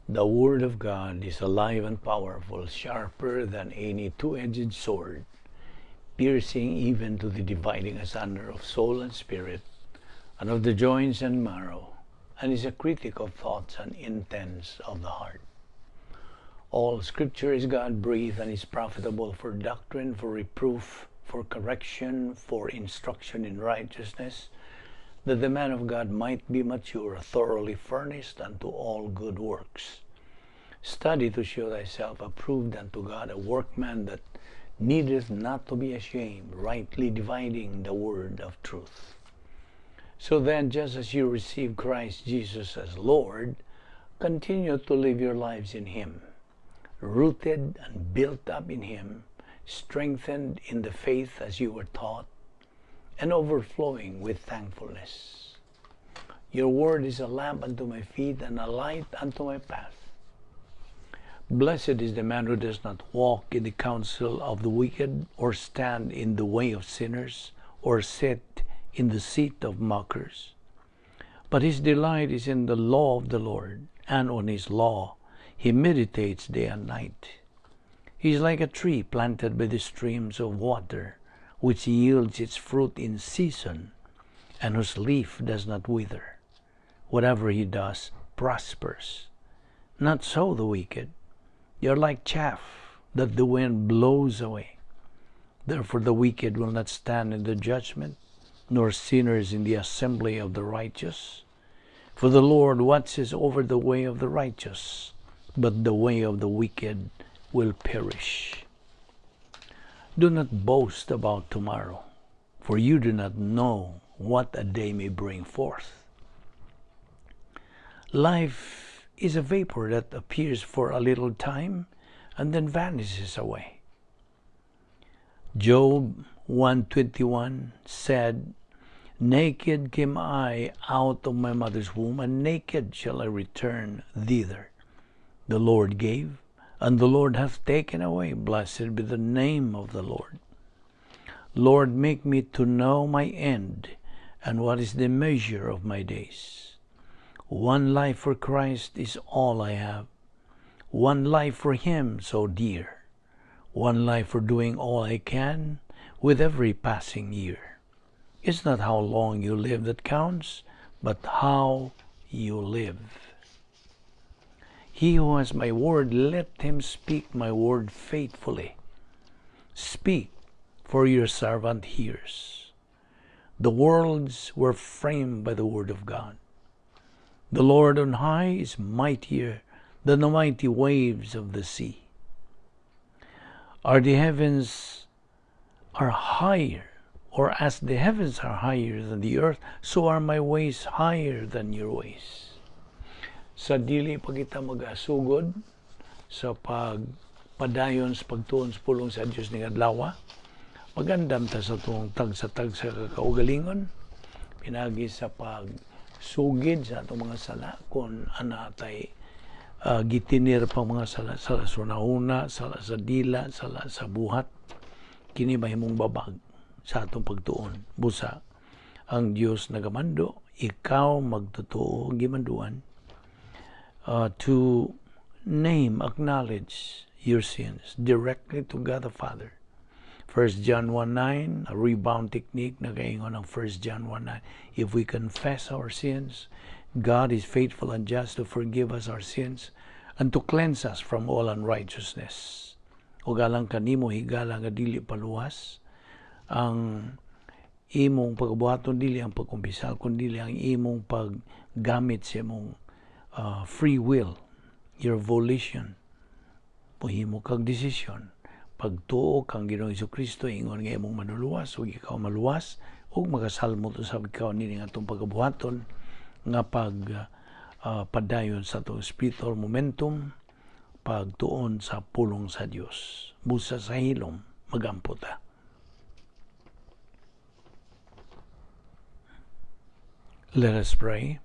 The Word of God is alive and powerful, sharper than any two-edged sword, piercing even to the dividing asunder of soul and spirit, and of the joints and marrow, and is a critic of thoughts and intents of the heart. All Scripture is God-breathed and is profitable for doctrine, for reproof, for correction, for instruction in righteousness, that the man of God might be mature, thoroughly furnished unto all good works. Study to show thyself approved unto God, a workman that needeth not to be ashamed, rightly dividing the word of truth. So then, just as you receive Christ Jesus as Lord, continue to live your lives in Him, rooted and built up in Him, strengthened in the faith as you were taught, and overflowing with thankfulness. Your word is a lamp unto my feet and a light unto my path. Blessed is the man who does not walk in the counsel of the wicked, or stand in the way of sinners, or sit in the seat of mockers. But his delight is in the law of the Lord, and on his law he meditates day and night. He is like a tree planted by the streams of water, which yields its fruit in season, and whose leaf does not wither. Whatever he does prospers. Not so the wicked. They are like chaff that the wind blows away. Therefore the wicked will not stand in the judgment, nor sinners in the assembly of the righteous. For the Lord watches over the way of the righteous, but the way of the wicked will perish. Do not boast about tomorrow, for you do not know what a day may bring forth. Life is a vapor that appears for a little time and then vanishes away. Job 1:21 said, "Naked came I out of my mother's womb, and naked shall I return thither. The Lord gave, and the Lord hath taken away. Blessed be the name of the Lord. Lord, make me to know my end, and what is the measure of my days. One life for Christ is all I have. One life for Him so dear. One life for doing all I can with every passing year. It's not how long you live that counts, but how you live. He who has my word, let him speak my word faithfully. Speak, for your servant hears. The worlds were framed by the word of God. The Lord on high is mightier than the mighty waves of the sea. The heavens are higher, or as the heavens are higher than the earth, so are my ways higher than your ways. Sa dili pa kita mag-asugod sa pagpadayon sa pagtuon sa pulong sa Dios ning adlaw, magandam ta sa tuong tag sa kaugalingon, pinagi sa pagsugid sa atong mga sala, kung ana tay gitinir pa mga sala sa sunauna, sala sa dila, sala sa buhat, kini mahimong babag sa atong pagtuon. Busa ang Dios nagamando, ikaw magtotoo gimanduan, to acknowledge your sins directly to God the Father. 1 John 1:9, a rebound technique na kaingon ng 1 John 1:9. If we confess our sins, God is faithful and just to forgive us our sins and to cleanse us from all unrighteousness. O galang kanimo higala nga dili paluwas ang imong pagbuhaton, dili ang pagkumpisal, kundi ang imong paggamit sa imong free will, your volition, pohimo kag desisyon. Pagtuo kang Ginoong Jesucristo, ingon nga imong manuluwas, ug ikaw maluwas, ug makasalmo to sa ikaw nini nga itong pagkabuhaton, nga padayon sa itong spiritual momentum, pagtuon sa pulong sa Dios. Busa sa hilom, magamputa. Let us pray.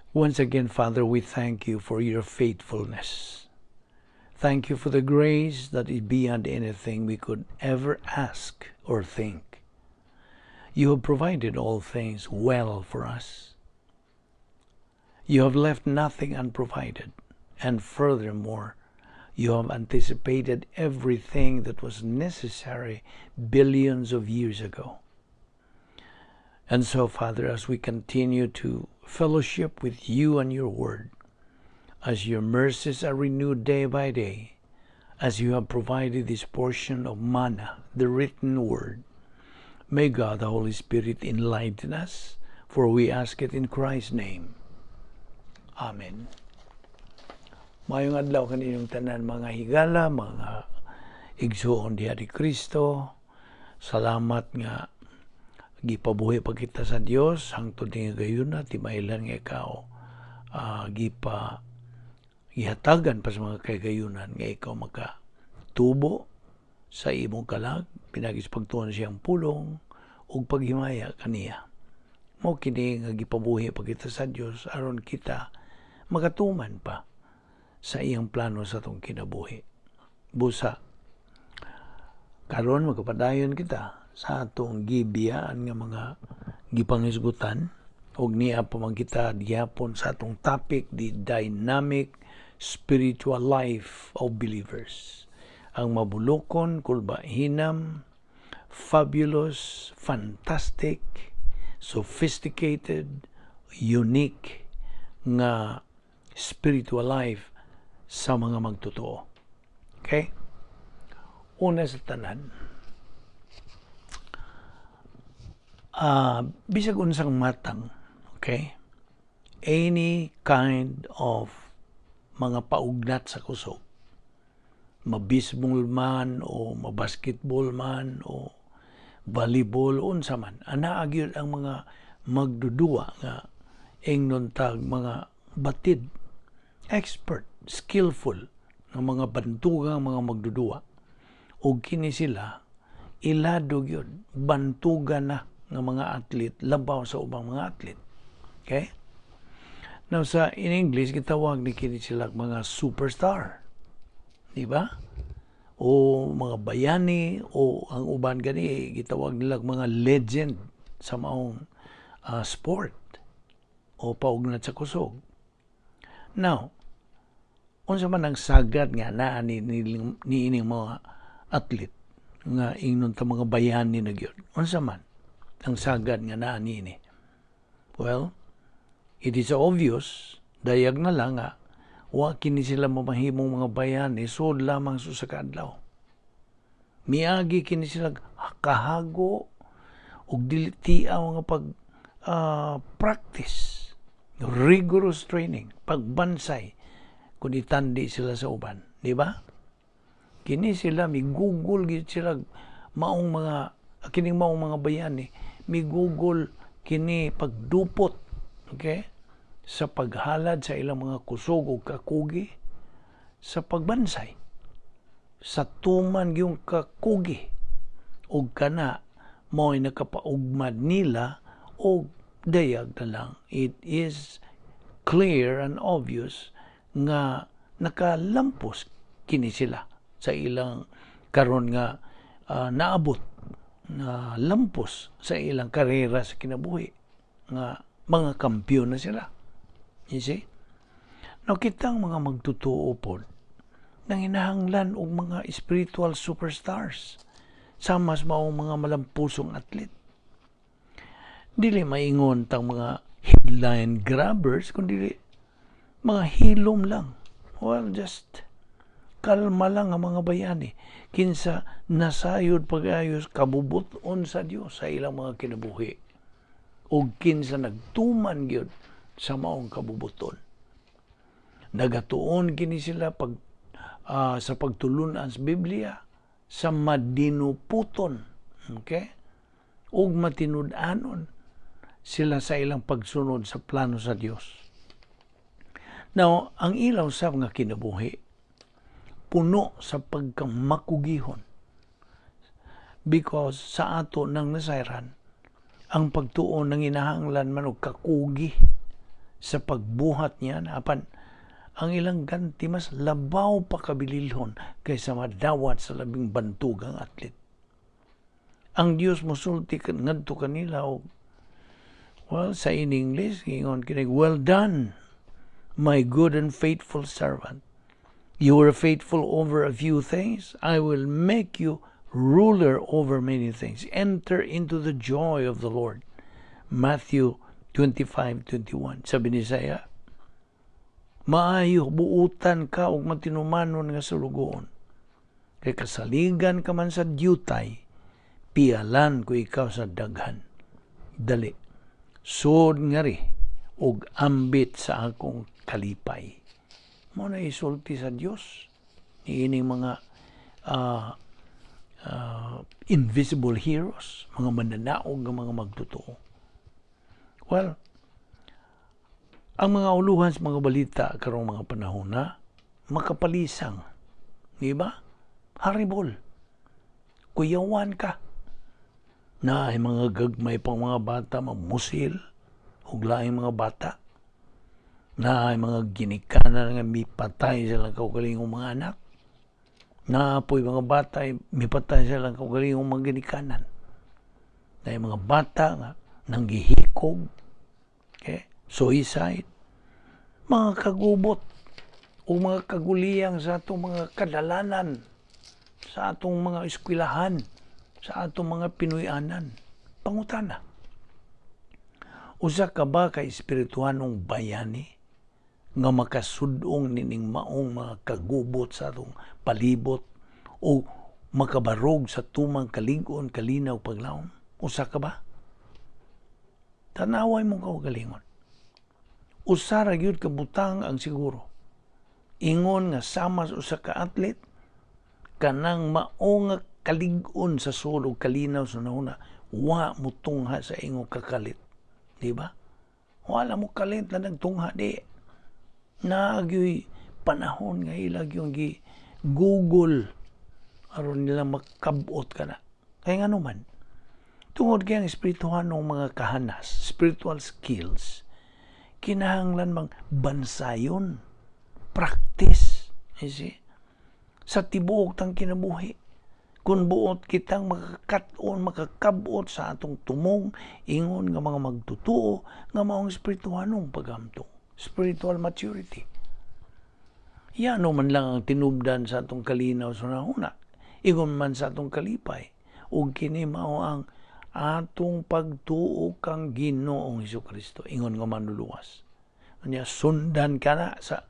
Once again, Father, we thank you for your faithfulness. Thank you for the grace that is beyond anything we could ever ask or think. You have provided all things well for us. You have left nothing unprovided, and furthermore, you have anticipated everything that was necessary billions of years ago. And so, Father, as we continue to fellowship with you and your word, as your mercies are renewed day by day, as you have provided this portion of manna, the written word, may God, the Holy Spirit, enlighten us, for we ask it in Christ's name. Amen. Mayong adlaw kaninyong tanan, mga higala, mga igsoon diha di Kristo. Salamat nga gipabuhi pa kita sa Dios hangtod nga gayon na timaylan nga ikaw gihatagan pa sa mga kagayunan nga ikaw magatubo sa imong kalag, pinagis pagtuon siyang pulong ug paghimaya kaniya. Mao kini nga gipabuhi pa kita sa Dios aron kita magatuman pa sa iyang plano sa atong kinabuhi. Busa karon magpadayon kita sa atong gibiyaan nga mga gipangisgutan ug niya pa man kita gihapon sa atong topic, the dynamic spiritual life of believers. Ang mabulokon, kulbahinam, fabulous, fantastic, sophisticated, unique nga spiritual life sa mga magtotoo. Okay? Una sa tanan, bisag unsang matang, okay? Any kind of mga paugnat sa kusog, mabisbol man o mabasketball man o volleyball unsa man, ana gyud ang mga magdudua nga ingnon tag mga batid, expert, skillful nga mga bantugang mga magdudua. Og kini sila ilado gyud bantugan na nga mga atlet labaw sa ubang mga atlet. Okay? Now sa in English gitawag ni kini sila mga superstar. Di ba? O mga bayani o ang uban gani gitawag nila mga legend sa maong sport o paugnat sa kusog. Now, unsa man ang sagad nga naa ni ining mga atlet nga ingnon ta mga bayani na gyud. Unsa man ang sagad nga naa niini? Well, it is obvious, dayag na lang nga wa kini sila mamahimong mga bayani sud lamang sa kadlaw. Miagi kini sila kahago ug dili tiaw nga pag practice, rigorous training, pagbansay kung itandi sila sa uban, di ba? Kini sila migugol gid sila maong mga bayani, migugol kini pagdupot, okay? Sa paghalad sa ilang mga kusog o kakugi, sa pagbansay, sa tuman yung kakugi, o kana mo'y nakapaugmad nila o dayag na lang. It is clear and obvious nga nakalampos kini sila sa ilang karon nga naabot na lampos sa ilang karera sa kinabuhi nga mga kampiyon na sila. You see? Now, kitang mga magtutuo po nang hinahanglan og mga spiritual superstars samas maong mga malampusong atlet. Dili maingon tang mga headline grabbers, kundi mga hilom lang. Well, just kalma lang ang mga bayani. Kinsa nasayod pag-ayos kabubuton sa Dios sa ilang mga kinabuhi. O kinsa nagtuman gyud sa maong kabubuton. Nagatuon kini sila sa pagtulunan sa Biblia, sa madinuputon, okay? Ug matinud-anon sila sa ilang pagsunod sa plano sa Dios. Now, ang ilaw sa nga kinabuhi puno sa pagkamakugihon, because sa ato ng nasayran ang pagtuon ng inahanglan man og kakugi sa pagbuhat niya apan ang ilang ganti mas labaw pa kabililhon kaysa madawat sa labing bantugang atlet. Ang Dios mosulti ngadto kanila og well, sa in English ingon kini, well done, my good and faithful servant. You were faithful over a few things. I will make you ruler over many things. Enter into the joy of the Lord. Matthew 25:21. Sabi ni Isaiah, maayo buutan ka og matinumanon nga sulugoon. Kay kasaligan ka man sa diyutay, pialan ko ikaw sa daghan. Dali, sod nga ri, og ambit sa akong kalipay. Mo na isulti sa Dios ining mga invisible heroes, mga mananaog nga mga magtotoo. Well, ang mga uluhan sa mga balita karong mga panahon na makapalisang, di ba? Horrible. Kuyawan ka. Na ay mga gagmay pang mga bata mamusil, ug laing mga bata. Na ay mga ginikanan nga mipatay silang kaugalingong mga anak. Na apoy mga bata ay mipatay silang kaugalingong mga ginikanan. Na ay mga bata nga nanggihikog, okay? Suicide, mga kagubot o mga kaguliyang sa atong mga kadalanan, sa atong mga eskwelahan, sa atong mga Pinoyanan. Pangutana, usa ka ba ka espirituhanong bayani nga makasudong nining maong mga kagubot sa atong palibot o makabarog sa tumang kalig-on, kalinaw, paglaom? Usa ka ba? Tanaway mong kaugalingon. Usa ra gyud ka butang ang siguro. Ingon nga sama sa usa ka atlet kanang mao nga kalig-on sa sulog kalinaw sa nahuna, wa mo tungha sa ingong kakalit. Di ba? Wala mo kalit na nagtungha di. Nagyoy panahon nga ilag yung Google aron nila makabot ka na. Kaya nga naman, tungod kaya ang espirituhan ng mga kahanas, spiritual skills, kinahanglan mang bansayon, practice, you see, sa tibuok tang kinabuhi. Kung buot kitang makakaton, makakabot sa atong tumong, ingon nga mga magtutuo, nga maong espirituhan ng pagamtong, spiritual maturity. Yan man lang ang tinubdan sa atong kalinaw sa nahuna, ingon man sa atong kalipay, ug kini mao ang atong pagtuo kang Ginoong Hesukristo, ingon nga manluluwas. Kanya sundan ka na sa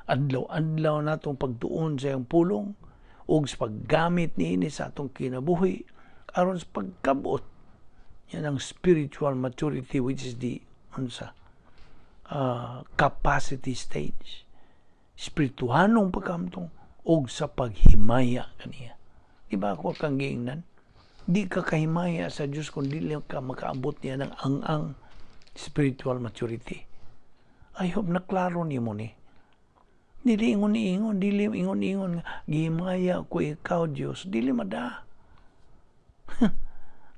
adlaw-adlaw natong pagtuon sa iyang pulong ug sa paggamit niini sa atong kinabuhi aron sa pagkabot. Yan ang spiritual maturity, which is the capacity stage. Spirituhanong pagkamtong ug sa paghimaya kaniya. Di ba ako kang giingnan? Di ka kahimaya sa Diyos kung di ka makaabot niya ng ang spiritual maturity. I hope na klaro ni mo ni. Dili ingon-ingon, dili ingon-ingon nga gihimaya ko ikaw Diyos, dili mada.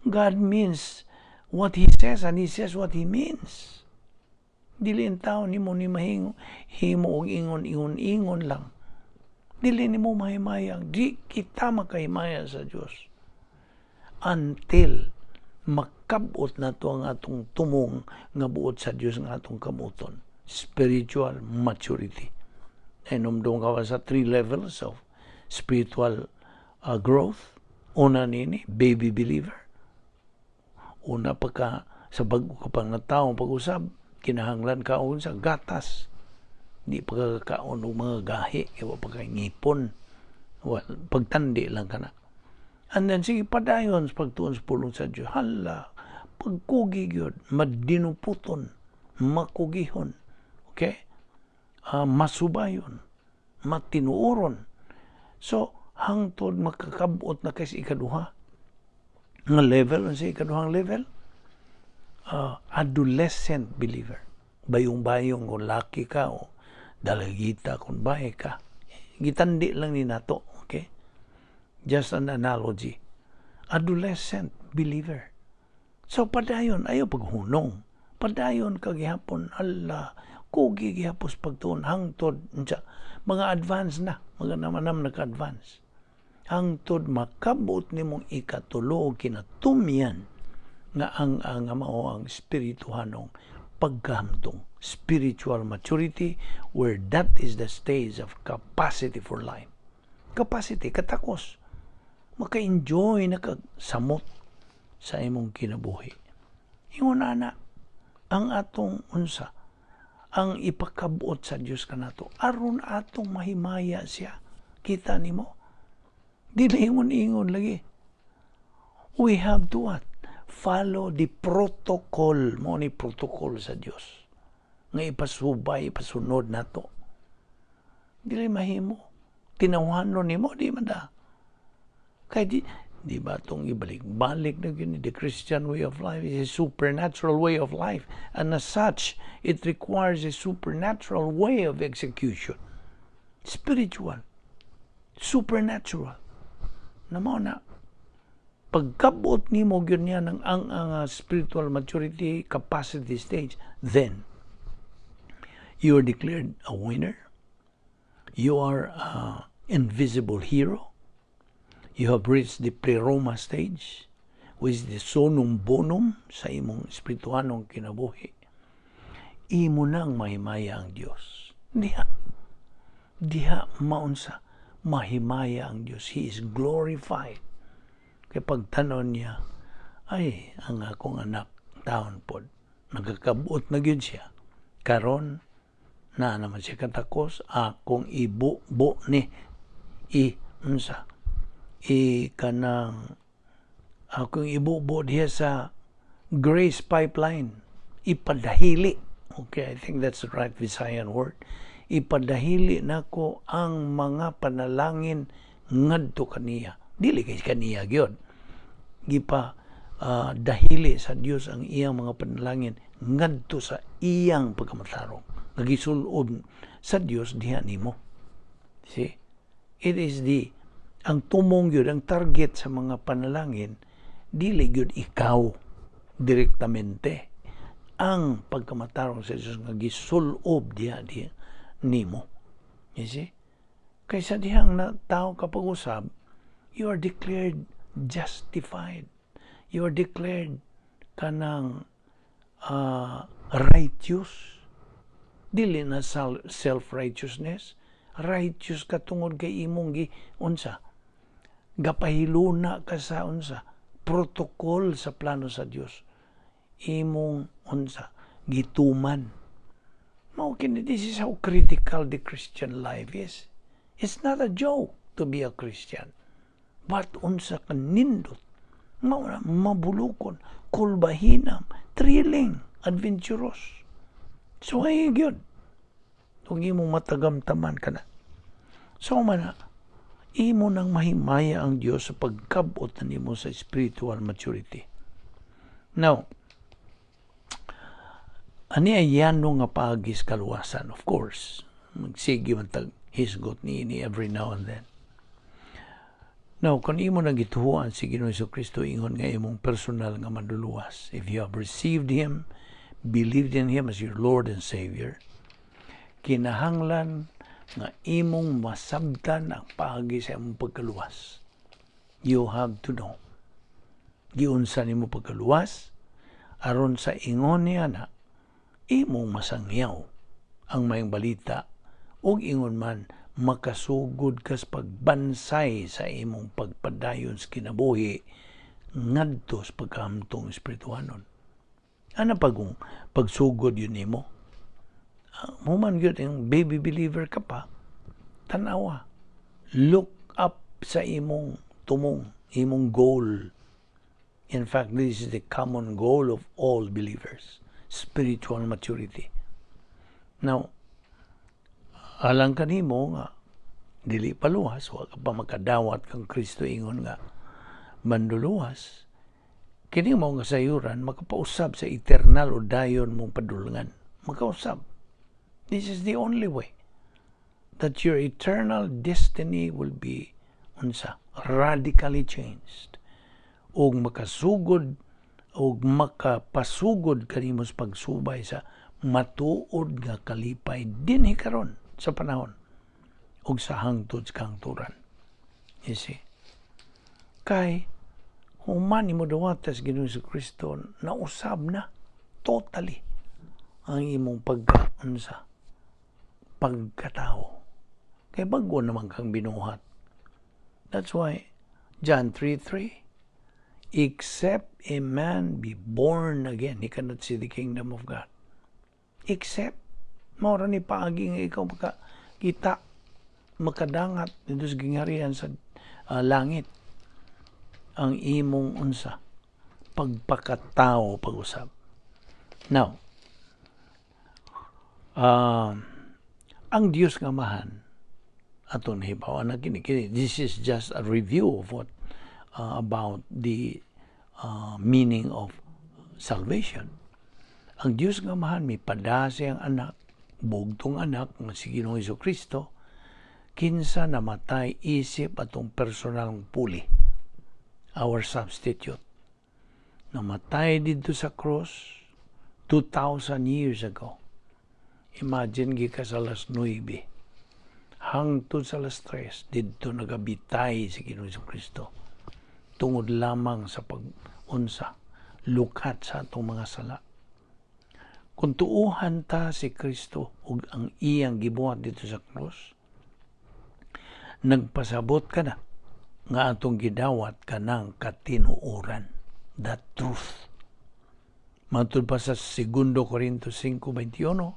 God means what He says and He says what He means. Dili ang tao ni mo ni mahingo, himo og ingon-ingon lang. Dili ni mo mahimaya, di kita makahimaya sa Diyos. Until makabot na to ang atong tumong nga buot sa Diyos nga atong kamuton. Spiritual maturity. And umdong ka sa 3 levels of spiritual growth. Una nini, baby believer. Una pa ka sa bago ka pang nataong pag-usab, kinahanglan ka sa gatas. Di pa kakaon ng mga gahi, iwa pa kay ngipon. Well, pagtandi lang ka na. And then, sige, padayon sa pagtuon sa pulong sa Diyos. Hala, pagkugi yun, madinuputon, makugihon, okay? Masubayon, matinuoron. So, hangtod makakabot na kasi ikaduha. Nga level, ano sa ikaduhang level? Adolescent believer. Bayong-bayong kung laki ka o dalagita kung bahay ka. Gitandi lang ni nato, okay? Just an analogy. Adolescent believer. So, padayon, ayaw paghunong. Padayon kagihapon, ala, kugi gihapos pagtuon, hangtod, mga advance na, mga namanam naka-advance. Hangtod makabot ni mong ikatulo, kinatumyan, nga ang mao ang spirituhanong pagkahamtong, spiritual maturity, where that is the stage of capacity for life. Capacity, katakos. Maka-enjoy na samot sa imong kinabuhi. Ingon ana, ang atong unsa, ang ipakabuot sa Dios kanato, aron atong mahimaya siya. Kita nimo? Di na ingon-ingon lagi. We have to what? Follow the protocol. Mo ni protocol sa Dios. Nga ipasubay, ipasunod nato. Dili mahimo. Tinawhanon nimo di man da. Kay di ba itong ibalik-balik na yun, the Christian way of life is a supernatural way of life. And as such, it requires a supernatural way of execution. Spiritual. Supernatural. Namo na. Pagkabot ni mo yun yan ang spiritual maturity capacity stage, then you are declared a winner. You are an invisible hero. You have reached the pre-Roma stage, which is the sonum bonum sa imong espirituanong kinabuhi. Imo nang mahimaya ang Diyos. Diha maunsa, mahimaya ang Diyos. He is glorified. Kaya pagtanon niya, ay, ang akong anak, taon po, nagkakabuot na yun siya. Karon, na naman siya katakos, akong ibubo ni, kanang, akong ibubo diya sa grace pipeline, ipadahili. Okay, I think that's the right Visayan word. Ipadahili nako ang mga panalangin ngadto kaniya. Dili kay kaniya gyud. Gipa dahili sa Dios ang iyang mga panalangin ngadto sa iyang pagkamatarong. Nagisulod sa Dios diha nimo. See? It is ang tumong gyud, ang target sa mga panalangin, dili gyud ikaw direktamente. Ang pagkamatarong sa Dios nga gisulob diha nimo. You see? Kaysa dihang na tao kapag-usab, you are declared justified. You are declared kanang righteous. Dili na self-righteousness. Righteous ka tungod kay imong unsa. Gapahiluna ka sa unsa. Protocol sa plano sa Dios. Imong unsa. Gituman. This is how critical the Christian life is. It's not a joke to be a Christian. But unsa ka nindot, mabulukon, kulbahinam, thrilling, adventurous. So ay gyud. Kung imong matagamtaman ka na. So man imo nang mahimaya ang Dios sa pagkabot nimo sa spiritual maturity. Now, ani ayano nga paagis kaluwasan, of course. Magsige man tag hisgot ni every now and then. Now, kung imo nang gituhuan si Ginoong Jesucristo, ingon nga imong personal nga maduluwas. If you have received Him, believed in Him as your Lord and Savior, kinahanglan nga imong masabtan ang paagi sa imong pagkaluwas. You have to know. Giunsa nimo pagkaluwas, aron sa ingon niya na, imong masangyaw ang mayong balita, o ingon man, makasugod kas pagbansay sa imong pagpadayon sa kinabuhi ngadto sa pagkahamtong espirituhanon. Ana pagsugod yun nimo? Muman gyud yung baby believer ka pa, tanawa. Look up sa imong tumong, imong goal. In fact, this is the common goal of all believers, spiritual maturity. Now, alang kanimo nga dili paluwas, wa ka pa makadawat kang Kristo ingon nga manduluwas, kini mo nga sayuran makapausab sa eternal o dayon mong padulungan. Makausab. This is the only way that your eternal destiny will be radically changed. Og makasugod og makapasugod kanimo sa pagsubay sa matuod nga kalipay dinhi karon sa panahon ug sa hangtod sa kahangturan. You see? Kay human mo dawatas Ginoong Jesucristo, nausab na totally ang imong pagkatao. Kay bago naman kang binuhat. That's why John 3:3, except a man be born again, he cannot see the kingdom of God. Except, maura ni paagi nga ikaw kita makadangat dito sa gingharian sa langit. Ang imong unsa pagpakatao pag-usab. Now, ang Dios nga mahan aton hibaw-an na kini. This is just a review of what about the meaning of salvation. Ang Dios nga mahan mipada siyang anak, bugtong anak nga si Ginoong Jesucristo, kinsa namatay isip atong personal puli, our substitute. Namatay dito sa cross 2,000 years ago. Imagine gika sa alas 9 hangtod sa alas 3 dito nagabitay si Ginoong Jesucristo tungod lamang sa pag-unsa lukat sa atong mga sala. Kung tuuhan ta si Kristo ug ang iyang gibuhat dito sa cross, nagpasabot ka na nga atong gidawat kanang katinuoran, the truth. Matud pa sa 2 Corintios 5:21,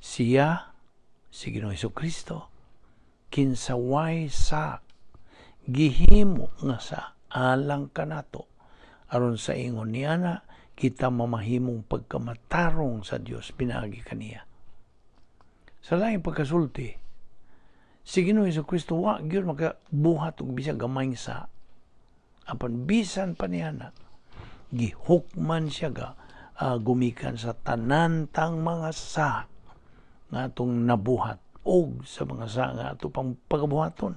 siya, si Ginoong Jesucristo, kinsaway sa gihimo nga sa alang kanato, aron sa ingon niana kita mamahimong pagkamatarong sa Dios pinaagi kaniya. Sa laing pagkasulti, si Ginoong Jesucristo wa gyud makabuhat og bisan gamay sa apan bisan pa niana gihukman siya gumikan sa tanan tang mga sa nga atong nabuhat og sa mga sa nga ato pang pagabuhaton.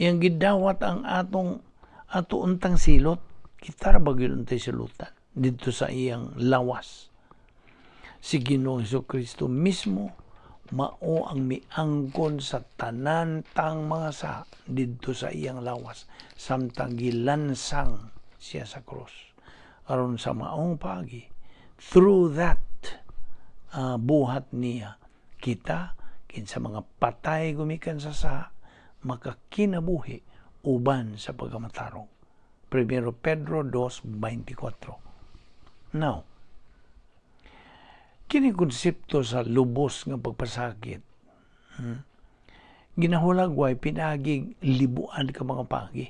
Iyang gidawat ang ato untang silot, kita ra ba gyud untay silutan dito sa iyang lawas. Si Ginoong Jesucristo mismo mao ang miangkon sa tanan tang mga sa didto sa iyang lawas samtang gilansang siya sa cross aron sa maong pagi through that buhat niya kita kinsa mga patay gumikan sa makakinabuhi uban sa pagkamatarong. 1 Pedro 2:24. Now, kini konsepto sa lubos nga pagpasakit, ginahulagway pinagig libuan ka mga pagi.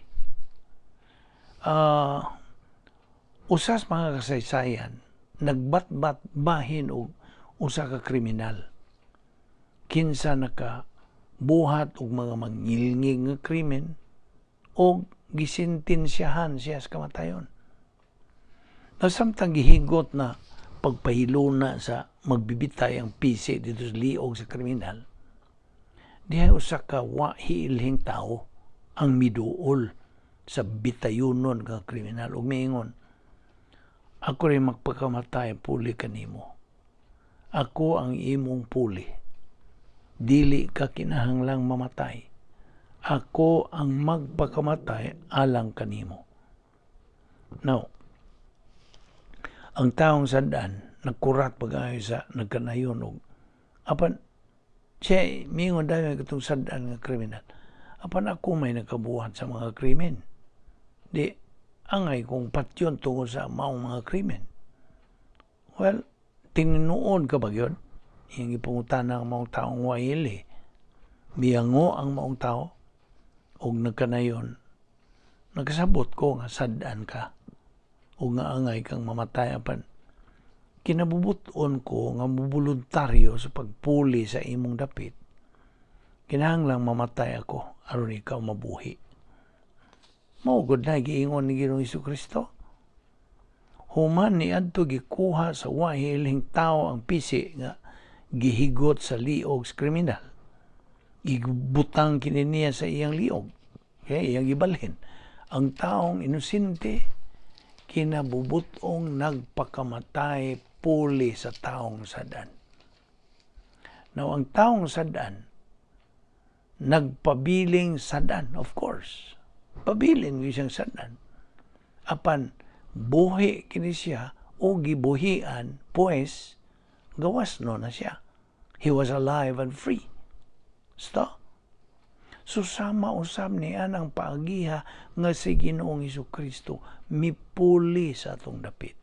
Usas mga kasaysayan, nagbatbat bahin og usa ka kriminal. Kinsa nakabuhat og mga mangilngig nga krimen og gisintensyahan siya sa kamatayon. Samtang gihigot na pagpahilo na sa magbibitay ang pisi dito sa liog sa kriminal, dihay usa ka wa hiilhing tao ang miduol sa bitayunon nga kriminal ug miingon, ako rin magpakamatay puli kanimo. Ako ang imong puli. Dili ka kinahanglang mamatay. Ako ang magpakamatay alang kanimo. Now, ang taong sandan nagkurat pag-ayo sa nagkanayon og apan siya mingon dahil katong sandan nga kriminal. Apan ako may nakabuhat sa mga krimen. Di angay kong patyon tungkol sa maong mga krimen. Well, tinuod ka ba yun? Yung ipungutan ng maong taong waili. Biyango ang maong tao og nagkanayon. Nagkasabot ko nga sadan ka o nga angay kang mamatay apan kinabubuton ko nga voluntaryo sa pagpuli sa imong dapit. Kinahanglang mamatay ako aron ikaw mabuhi. Maugod na giingon ni Ginoong Jesucristo. Human ni adto gikuha sa wahiling tao ang pisi nga gihigot sa liog sa kriminal. Ibutang kini niya sa iyang liog. Okay, iyang gibalhin. Ang taong inosente kinabubutong nagpakamatay puli sa taong sadan. Now, ang taong sadan nagpabiling sadan, of course. Pabilin siyang sadan. Apan buhi kini siya o gibuhian pues gawas no na siya. He was alive and free. So sama usab niya ang paagiha nga si Ginoong Hesukristo mipuli sa atong dapit.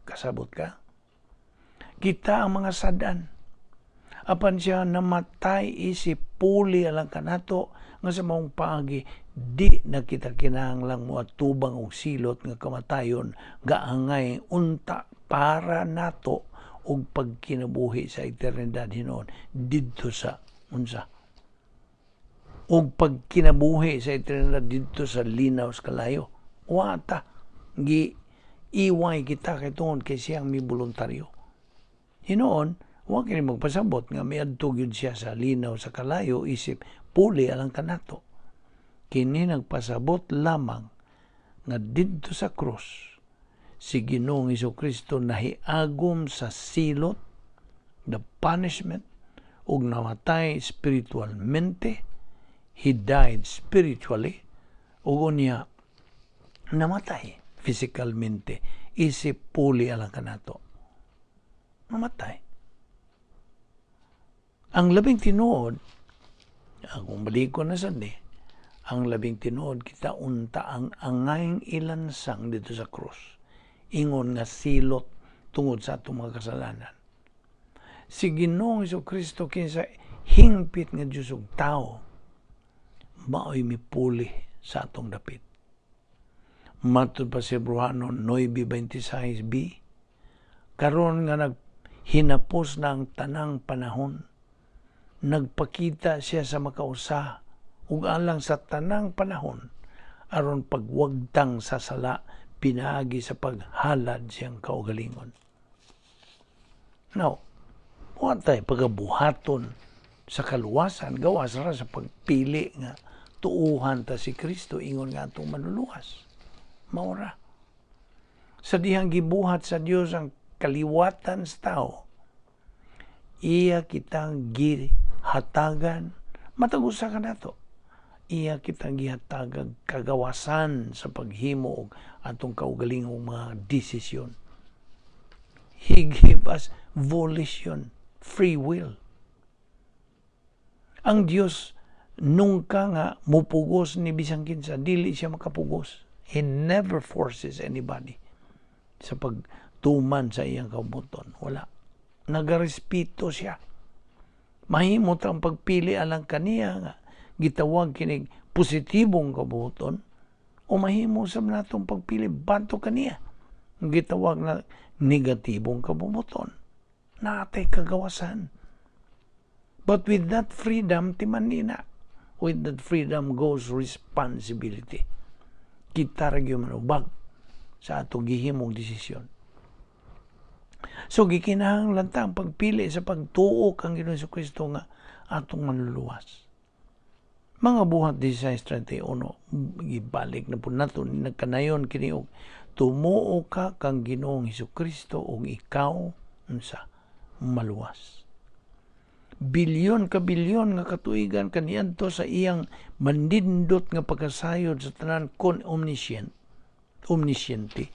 Kasabot ka? Kita ang mga sadan. Apan siya namatay isip puli alang kanato nga sa maong paagi di na kita kinahanglang mo atubang og silot nga kamatayon gaangay unta para nato og pagkinabuhi sa eternidad hinuon didto sa unsa og pagkinabuhi sa eternidad didto sa linaw sa kalayo wata gi iway kita kay tungod kay siyang mi voluntaryo hinuon wa kini magpasabot nga miadto gyud siya sa linaw sa kalayo isip puli alang kanato kini nagpasabot lamang nga didto sa krus si Ginoong Hesukristo nahiagom sa silot, the punishment, ug namatay spiritualmente, he died spiritually, ug unya namatay physicalmente, isip puli alang kanato. Namatay. Ang labing tinuod, kung balikon na sandi, ang labing tinuod kita unta ang angayng ilansang dito sa krus. Ingon nga silot tungod sa atong mga kasalanan. Si Ginoong Hesukristo kinsa hingpit nga Dios ug tao maoy mipuli sa atong dapit. Matud pa si Hebreano 9:26b karon nga naghinapos na ang tanang panahon nagpakita siya sa makausa ug alang sa tanang panahon aron pagwagtang sa sala pinaagi sa paghalad siyang kaugalingon. Now, what tayo pagabuhaton sa kaluwasan, gawas ra sa pagpili nga tuuhan ta si Kristo ingon nga atong manuluwas. Maura. Sa dihang gibuhat sa Dios ang kaliwatan sa tao, iya kitang gihatagan, matagusa ka nato. Iya kitang gihatagag kagawasan sa paghimo og atong kaugalingong mga desisyon. He gave us volition, free will. Ang Dios nungka nga mupugos ni bisang kinsa, dili siya makapugos. He never forces anybody sa pagtuman sa iyang kabuton. Wala. Nagarespeto siya. Mahimot ang pagpili alang kaniya nga gitawag kinig positibong kabuton o mahimo sa natong pagpili banto kaniya gitawag na negatibong kabubuton. Natay kagawasan. But with that freedom, timanina. With that freedom goes responsibility. Kita ragyo manubag sa atong gihimong desisyon. So, gikinahanglan ta ang pagpili sa pagtuo kang Ginoong Hesukristo nga atong manluluwas. Mga buhat 16:31, ibalik na po nato, nagkanayon kiniog, tumuo ka kang Ginoong Hesukristo ug ikaw unsa maluwas. Bilyon ka bilyon nga katuigan kaniadto sa iyang mandindot nga pagkasayod sa tanan kon omnisciente.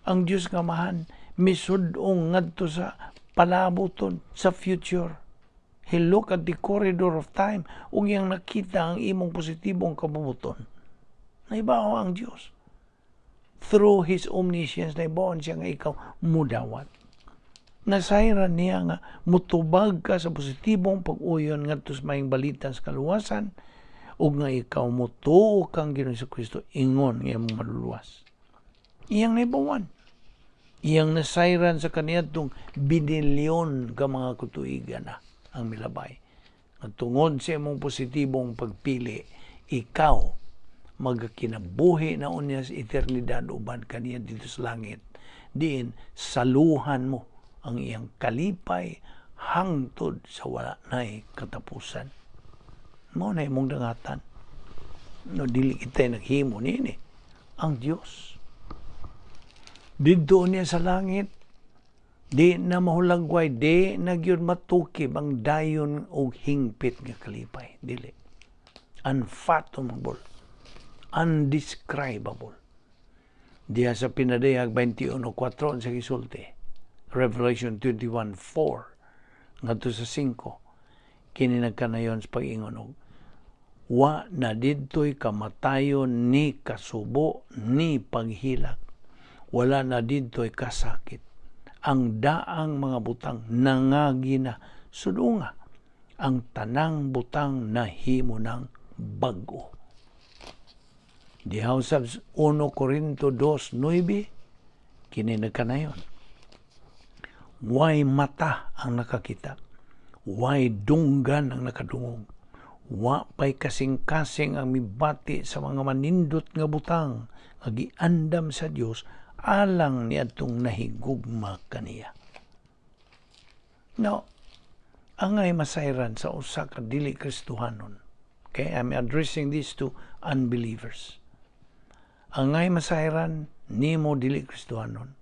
Ang Dios nga mahan misud-ong ngadto sa palabuton sa future. He look at the corridor of time ug yang nakita ang imong positibong kabubuton. Naibaw ang Dios. Through His omniscience, naibaw siya nga ikaw mudawat. Nasayran niya nga mutubag ka sa positibong pag-uyon ngadto sa maayong balita sa kaluwasan ug nga ikaw mutuo kang Ginoong Hesukristo ingon nga imong maluluwas. Iyang naibawan. Iyang nasayran sa kaniadtong binilyon ka mga kutuigan na ang milabay. At tungod sa imong positibong pagpili, ikaw magkinabuhi na unya sa eternidad uban kaniya dito sa langit. Diin, saluhan mo ang iyang kalipay hangtod sa wala na'y katapusan. Mo na imong dangatan. No, dili kita naghimo nini. Ang Diyos. Dito niya sa langit, di na mahulagway, di nagyon matukib ang dayon o hingpit nga kalipay. Dili. Unfathomable. Undescribable. Diya sa pinadayag 21:4 sa gisulti. Revelation 21:4 ngadto sa 5 kini nagkanayon sa pag-ingon og wa na didtoy kamatayon ni kasubo ni paghilak, wala na didtoy kasakit, ang daang mga butang nangagi na sudunga, ang tanang butang nahimo ng bag-o. Dihaw sa 1 Corinto 2:9 kini nagkanayon. Way mata ang nakakita, way dunggan ang nakadungog, wa pay kasing-kasing ang mibati sa mga manindot nga butang nga giandam sa Dios alang niadtong nahigugma kaniya. Now, angay masayran sa usa ka dili Kristohanon. Okay, I'm addressing this to unbelievers. Angay masayran nimo dili Kristohanon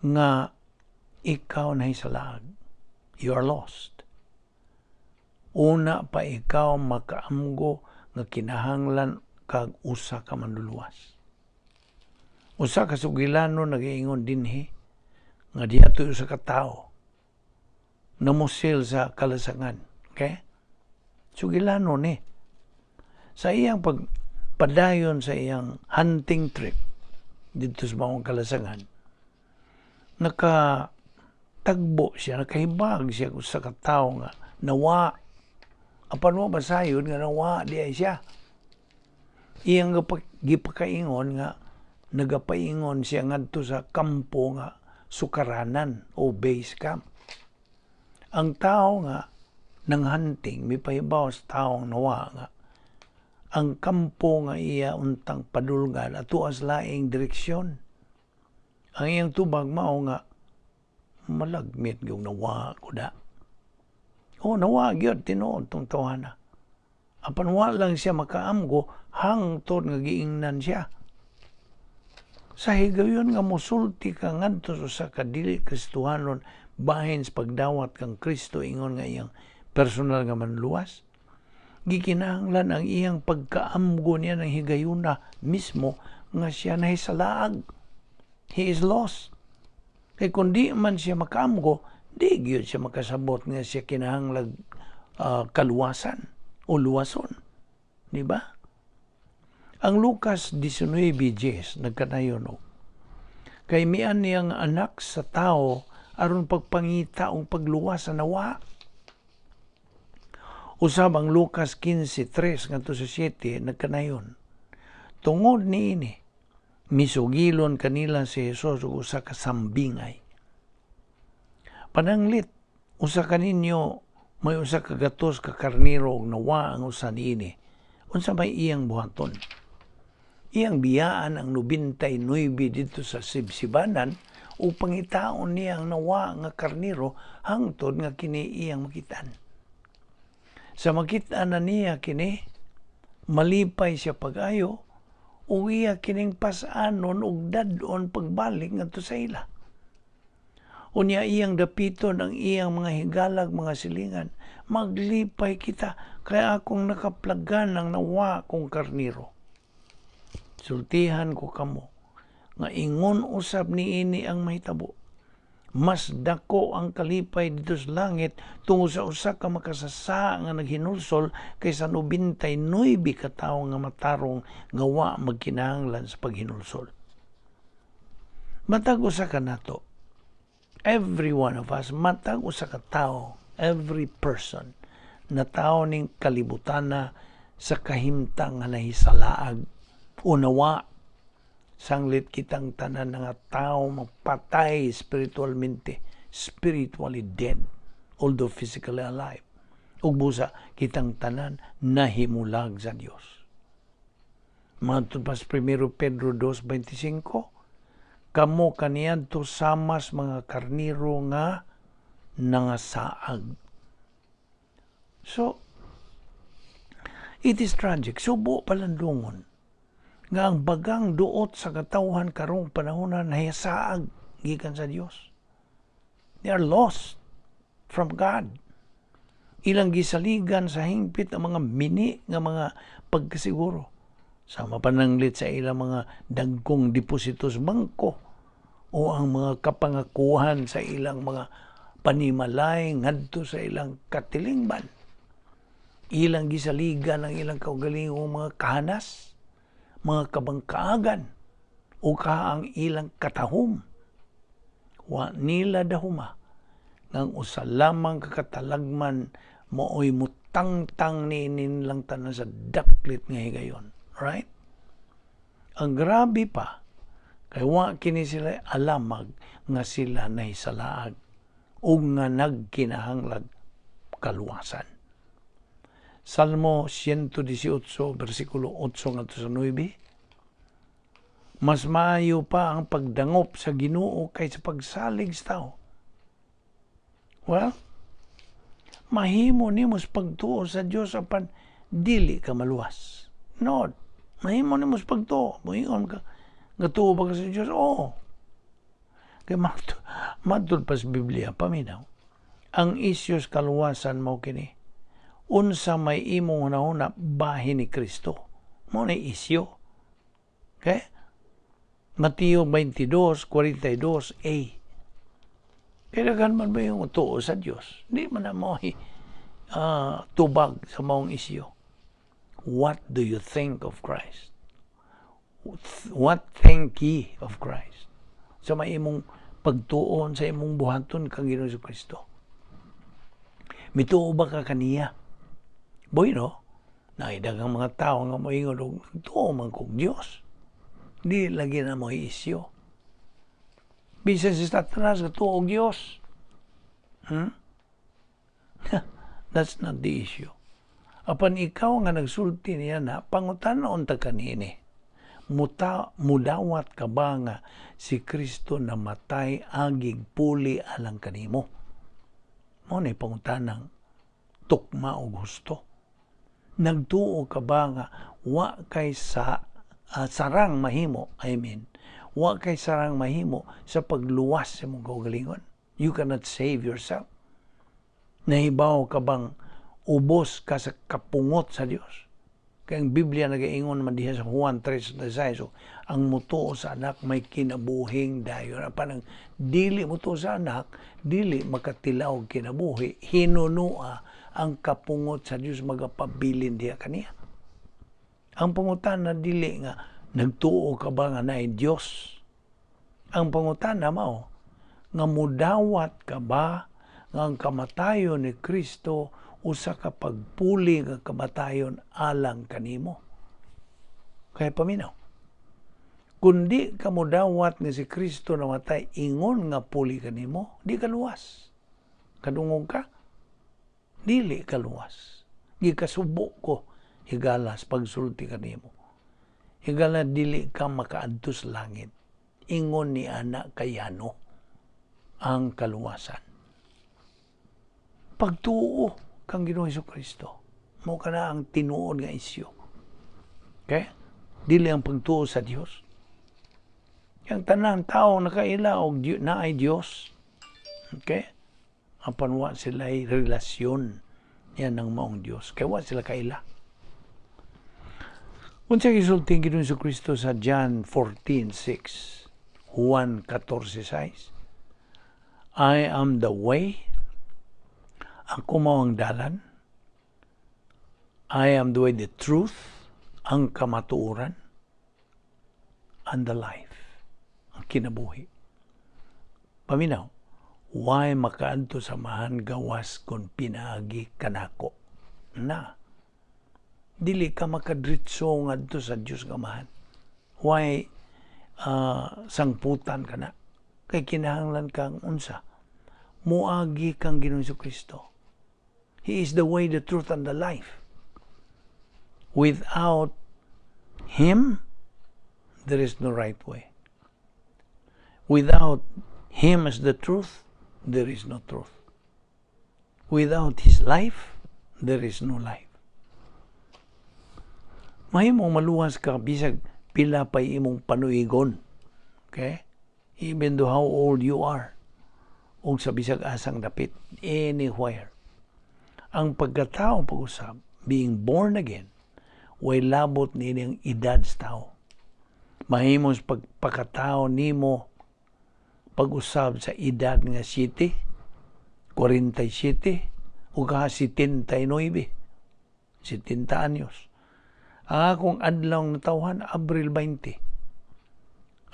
nga ikaw nahi sa laag. You are lost. Una pa ikaw makaamgo nga kinahanglan kag usa ka manluluwas. Usa ka sugilano nag-iingon dinhi nga diha to usa ka tawo namusil sa kalasangan. Okay? Sugilano ni. Sa iyang pagpadayon sa iyang hunting trip dito sa mga kalasangan, nakatagbo siya, nakahibag siya sa katao nga nawa. Apan mo basayon nga nawa di ay siya. Iyang gipakaingon nga nagapaingon siya ngadto sa kampo nga sukaranan o base camp. Ang tao nga nang hunting mipahibaw sa taong nawa nga ang kampo nga iya untang padulgan ato as laing direksyon. Ang iyang tubag mao nga malagmit yung nawa ko da. O nawa gyud tinuod tong tawhana. Apan wa lang siya makaamgo hangtod nga giingnan siya. Sa higayon nga mosulti ka ngadto sa kadili Kristohanon bahin sa pagdawat kang Kristo ingon nga iyang personal nga manluwas, gikinahanglan ang iyang pagkaamgo niya ng higayuna mismo nga siya nahi sa laag. He is lost. Kaya kung di man siya makaamgo, di gyud siya makasabot nga siya kinahanglag kaluwasan o luwason. Di ba? Ang Lucas 19:10 nagkanayon kay mian niyang anak sa tao aron pagpangita og pagluwas sa nawa. Usab ang Lucas 15:3 ngadto sa 7 nagkanayon. Tungod niini misugilon kanila si Jesus ug usa ka sambingay. Pananglit usa kaninyo may usa ka gatos ka karniro ug nawa ang usa niini. Unsa may iyang buhaton? Iyang biyaan ang 99 dito sa sibsibanan o pangitaon niya ang nawa nga karniro hangtod nga kini iyang makitaan. Sa makitaan na niya kini, malipay siya pag-ayo o iya kining pas-anon ug dadon pagbalik ngadto sa ila. Unya iyang dapiton ang iyang mga higalag, mga silingan, maglipay kita kaya akong nakaplagan ng nawa kong karniro. Sultihan ko kamo nga ingon usab niini ang mahitabo. Mas dako ang kalipay dito sa langit tungod sa usa ka makasasa nga naghinulsol kaysa 99 ka tawo nga matarong nga wa magkinahanglan sa paghinulsol. Matag usa ka nato. Every one of us, matag usa ka tawo, every person na tawo ning kalibutana sa kahimtang nga nahisalaag o nawa. Sanglit kitang tanan nga tao mapatay spiritually dead, although physically alive. Ug busa kitang tanan nahimulag sa Dios. Matod pa sa 1 Pedro 2:25, kamo kaniadto samas mga karniro nga nangasaag. So, it is tragic. Subo palandungon nga ang bagang duot sa katawhan karong panahonan nahisaag gikan sa Dios. They are lost from God. Ilang gisaligan sa hingpit ang mga mini nga mga pagkasiguro. Sama pananglit sa ilang mga dagkong depositos bangko o ang mga kapangakuhan sa ilang mga panimalay ngadto sa ilang katilingban. Ilang gisaligan ang ilang kaugalingong mga kahanas, mga kabangkaagan, o ang ilang katahom. Wa nila dahuma ngang usa lamang kakatalagman mooy mutangtang ni nilang tanan sa daklit nga higayon. Right? Ang grabe pa, kay wa kini sila alamag nga sila nahisalaag o nga nagkinahanglag kaluwasan. Salmo 118, versikulo 8 ngadto sa 9, mas maayo pa ang pagdangop sa Ginoo kaysa pagsalig sa tao. Well, mahimo nimo pagtuo sa Dios apan dili ka maluwas. No, mahimo nimo pagtuo. Moingon ka, nga tuo ba ka sa Dios? Oo. Kaya matod pa sa Biblia, paminaw. Ang isyos kaluwasan mo kini. Unsa may imong hunahuna bahin ni Kristo. Mo na isyo. Okay? Mateo 22:42a. Kailangan man ba yung tuo sa Diyos? Di man na mo tubag sa maong isyo. What do you think of Christ? What think ye of Christ? Sa may imong pagtuon sa imong buhaton kang Ginoong Kristo. Mituo ba ka kaniya? Boy, no? Naidagang mga tao nga moingon og tuo man kog Dios. Di lagi na mo isyo. Bisa si Satanas nga tuo og Dios. That's not the issue. Apan ikaw nga nagsulti niya na pangutanon ta kanini. Mudawat ka ba nga si Kristo namatay agig puli alang kanimo? Mo na pangutanang tukma og husto. Nagtuo ka ba nga wa kay sarang mahimo, wa kay sarang mahimo sa pagluwas sa mong kaugalingon? You cannot save yourself. Nahibaw ka bang ubos ka sa kapungot sa Dios? Kaya ang Biblia nagaingon man diha sa Juan 3:16, so, ang mutuo sa anak may kinabuhing dayon. Apan ang dili mutuo sa anak, dili makatilaw kinabuhi, hinunua ang kapungot sa Dios magapabilin diha kaniya. Ang pangutan na dili nga nagtuo ka ba nga naay Dios? Ang pangutan na mao nga mudawat ka ba nga ang kamatayon ni Kristo usa ka pagpuli nga kamatayon alang kanimo? Kaya paminaw, kundi ka mudawat nga si Kristo namatay ingon nga puli kanimo, di ka luwas. Kadungog ka, dili ka luwas. Di ka subo ko higalas pagsulti kanimo. Higala dili ka makaadto sa langit. Ingon ni ana kayano ang kaluwasan. Pagtuo kang Ginoong Jesucristo, mo ka na ang tinuod nga isyo. Okay? Dili ang pagtuo sa Dios. Yang tanang tao nakaila og na ay Dios. Okay? Apan wa sila ay relasyon yan ng maong Dios. Kaya wa sila kaila. Unsa gisulting Ginoong Jesucristo sa John 14:6, Juan 14:6, I am the way, ako mao ang dalan, I am the way, the truth, ang kamatuoran, and the life, ang kinabuhi. Paminaw, why makaadto sa mahan gawas kung pinaagi kanako? Na, dili ka makadritso ngadto sa Dios nga mahan. Why sangputan ka na? Kay kinahanglan kang unsa? Muagi kang Ginoong Jesucristo. He is the way, the truth, and the life. Without Him, there is no right way. Without Him as the truth, there is no truth. Without His life, there is no life. Mahimong maluwas ka bisag pila pa imong panuigon. Okay? Even though how old you are. O sa bisag asang dapit. Anywhere. Ang pagkatao pag-usap, being born again, way labot nilang edad sa tao. Mahimong pagpakatao nimo pag-usab sa edad nga 7, 47, o ka 79, 70 anyos. Ang akong adlaw nga tawhan, Abril 20.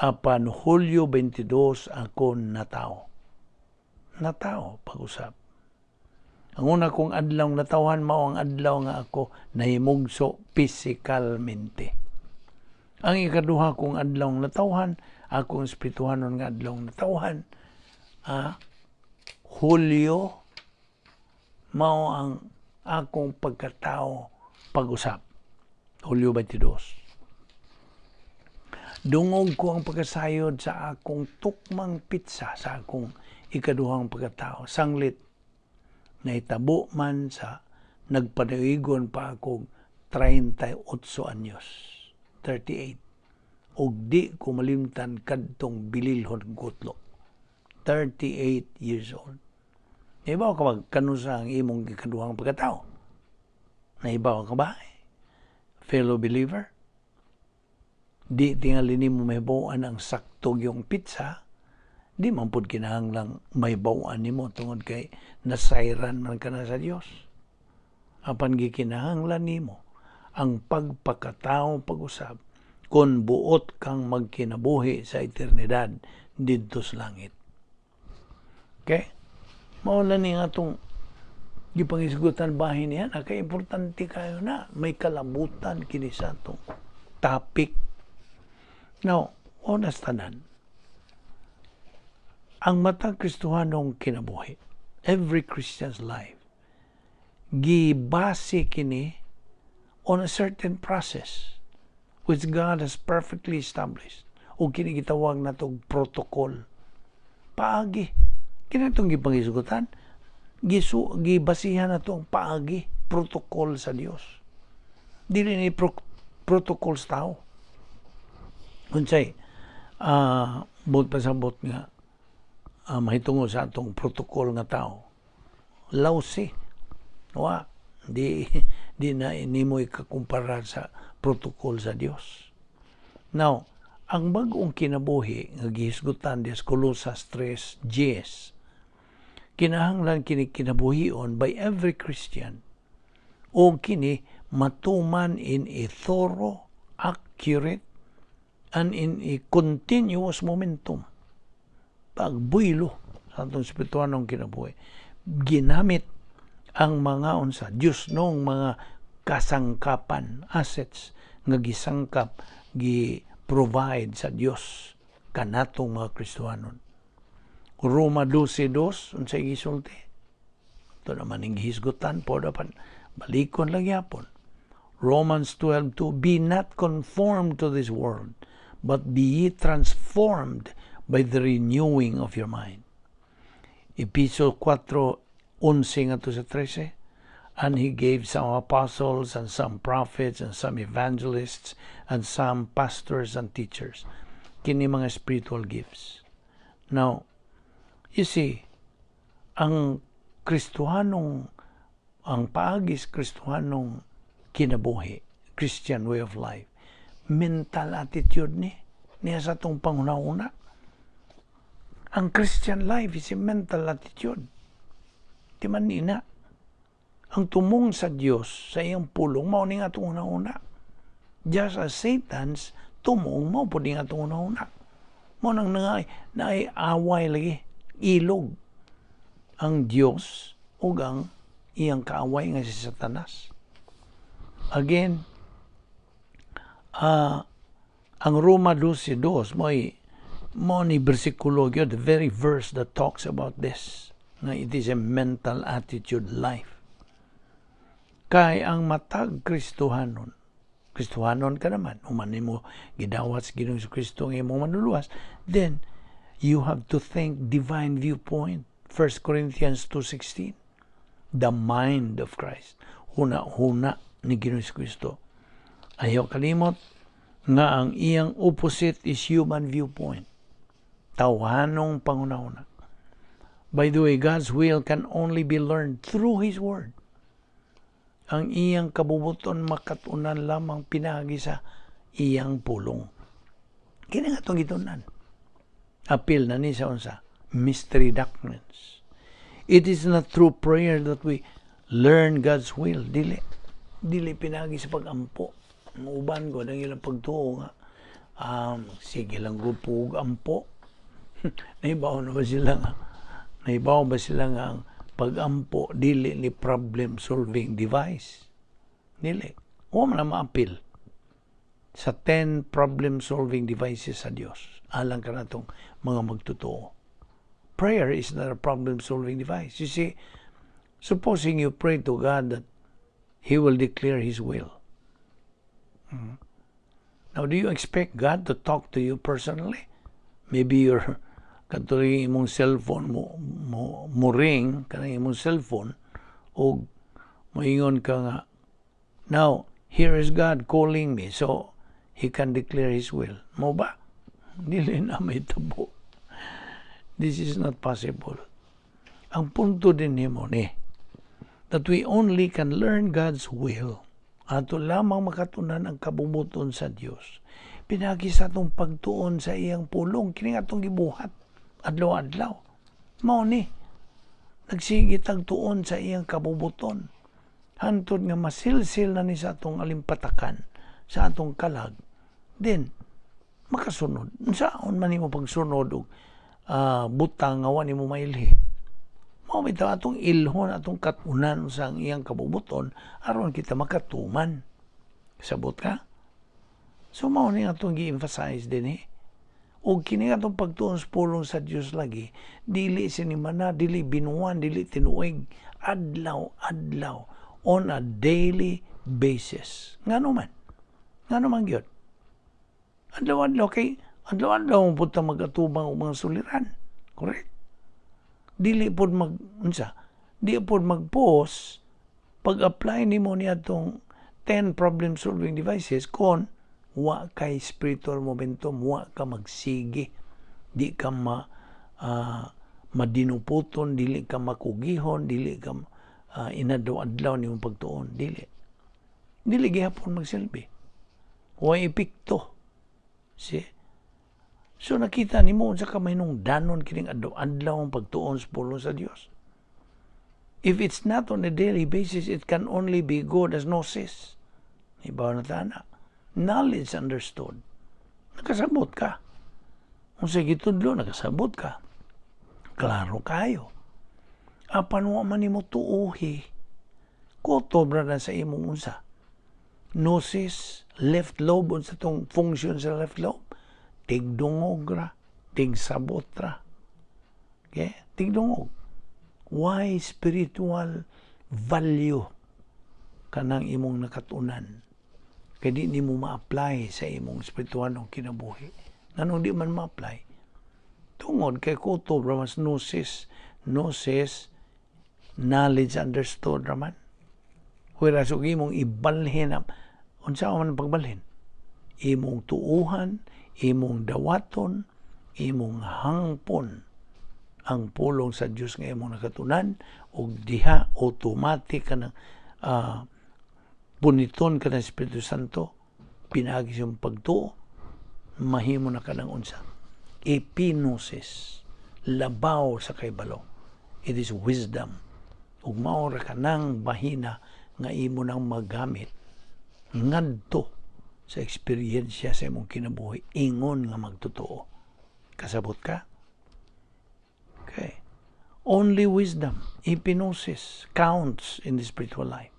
Apan Hulyo 22 ako natao. Natao, pag-usab. Ang una kong adlaw na tawhan, mao ang adlaw nga ako nahimugso physicalmente. Ang ikaduha kong adlaw na tawhan, akong espirituhanon nga adlaw na tawhan, Hulyo, mao ang akong pagkatao pag-usab. Hulyo 22. Dungog ko ang pagkasayod sa akong tukmang pitsa, sa akong ikaduhang pagkatao. Sanglit, naitabo man sa nagpanawigon pa akong 38 anyos. 38. Og di ko malimtan kadtong bililhon gutlo. 38 years old. Naibaw ka ba kanusa ang imong ikaduhang pagkatao? Naibaw ka ba? Fellow believer? Di tingali ni mo may bawaan ang saktog yung pizza, di man pud kinahanglang may bawaan nimo tungod kay nasayran man ka na sa Dios. Apan gikinahanglan nimo ang pagpakatao pag-usab kun buot kang magkinabuhi sa eternidad didto sa langit. Okay? Mao lang ni atong gipangisgutan bahin niya, kay importante kayo na may kalabutan kini sa atong topic. Now, onas tanan, ang matag Kristohanong kinabuhi, every Christian's life, gibase kini on a certain process which God has perfectly established. O kini gitawag na itong protocol. Paagi. Kini itong gipangisgutan, gibasihan na itong paagi, protocol sa Dios. Dili ni protocol sa tao. Unsay bot pasabot nga mahitungo sa atong protocol nga tao. Lausi. Wa di na nimo ikakumpara sa protocol sa Dios. Now, ang bag-ong kinabuhi nga gihisgutan des Colosas 3:10, kinahanglan kini kinabuhion by every Christian o kini matuman in a thorough, accurate, and in a continuous momentum. Pagbuylo sa atong espirituhanong kinabuhi. Ginamit ang mga unsa, Diyos nung mga kasangkapan, assets, nga gisangkap, gi-provide sa Diyos kanatong mga Kristohanon. Roma 12:2, unsay gisulti? Ito naman ang gihisgutan, po dapat balikon lang yapon. Romans 12:2, be not conformed to this world, but be ye transformed by the renewing of your mind. Episode 4:11 nga to sa 13, and he gave some apostles and some prophets and some evangelists and some pastors and teachers. Kini mga spiritual gifts. Now, you see, ang Kristohanong, ang paagis Kristohanong kinabuhi, Christian way of life, mental attitude niya sa itong panghuna-una. Ang Christian life is a mental attitude. Di man nina. Ang tumong sa Diyos sa iyang pulong, mao ni nga itong una-una. Just as Satan's tumong, mao po ni nga itong una-una. Mao nang away lagi, ilog. Ang Diyos ug ang iyang kaaway nga si Satanas. Again, ang Roma 12:2 mo ni bersikulo yun, the very verse that talks about this, na it is a mental attitude life. Kay ang matag Kristohanon ka naman, uman mo gidawat sa Ginoong Kristo ng imong manluluwas, then you have to think divine viewpoint. 1 Corinthians 2:16, the mind of Christ. Huna ni Ginoong Kristo. Ayaw kalimot nga ang iyang opposite is human viewpoint. Tawhanong pangunahuna. By the way, God's will can only be learned through His Word. Ang iyang kabubuton makatunan lamang pinagi sa iyang pulong. Kini nga itong gitunan. Appeal na ni sa unsa? Mystery doctrines. It is not through prayer that we learn God's will. Dili pinagi sa pagampo. Uban ko nang ilang pagtuo nga. Sige lang grupo ampo. Naibaw ba sila nga ang pagampo dili ni problem solving device. Dili. O man na ma-appeal sa 10 problem solving devices sa Dios. Alang ka na itong mga magtotoo. Prayer is not a problem solving device. You see, supposing you pray to God that He will declare His will. Now, do you expect God to talk to you personally? Maybe your katuloy imong cellphone mo ring kanang imong cellphone o moingon ka nga, now, here is God calling me so He can declare His will. Mo ba? Dili na may tabo. This is not possible. Ang punto din nimo ni that we only can learn God's will ato lamang makatunan ang kabubuton sa Dios. Pinagi sa atong pagtuon sa iyang pulong kini atong gibuhat adlaw-adlaw. Mao ni nagsige tagtuon sa iyang kabubuton. Hantod nga masilsil na ni sa atong alimpatakan, sa atong kalag, then makasunod. Saan man nimo pagsunod og butang nga wa nimo mailhi. Mao bitaw atong ilhon, atong katunan sa iyang kabubuton aron kita makatuman. Sabot ka? So mao ni atong gi-emphasize din og kini atong pagtuon sa pulong sa Dios lagi, dili sinimana, dili binuan, dili tinuig, adlaw-adlaw on a daily basis. Ngano man gyud. Adlaw-adlaw mo punta mag-atubang og mga suliran. Correct? Dili pod mag-pause pag-apply nimo ni atong 10 problem solving devices kon wa kay spiritual momentum, wa ka magsige, di ka madinuputon, dili ka makugihon, dili ka inadlaw-adlaw nimo pagtuon, dili gihapon magsilbi. Wa epekto. See? So nakita nimo unsa ka mahinung danon kining adlaw-adlaw ang pagtuon sa pulong sa Dios. If it's not on a daily basis, it can only be good as gnosis. Ibaw na tana. Knowledge understood. Nakasabot ka. Kung sa gitudlo, nakasabot ka. Klaro kayo. Apan wa man nimo tuuhi. Kutobra na sa imong unsa. Gnosis, left lobe, unsa tong function sa left lobe. Tigdungog ra, tigsabot ra. Okay? Tigdungog. Why spiritual value kanang imong nakatunan? Kaya di mo ma-apply sa imong spiritual ng kinabuhi. Nanong di man ma-apply? Tungod kay kuto mas gnosis, knowledge understood raman. Whereas kung imong ibalhin, unsa man pagbalhin? Imong tuuhan, imong dawaton, imong hangpon ang pulong sa Dios nga imong nakatunan og diha automatic ka ng puniton ka ng Espiritu Santo, pinagi siyang pagtuo, mahimo na ka ng unsa. Epinosis, labaw sa kaybalo. It is wisdom. Ug maora ka ng bahina nga imo nang magamit ngadto sa eksperyensya sa imong kinabuhi, ingon nga magtotoo. Kasabot ka? Okay. Only wisdom, epinosis, counts in the spiritual life.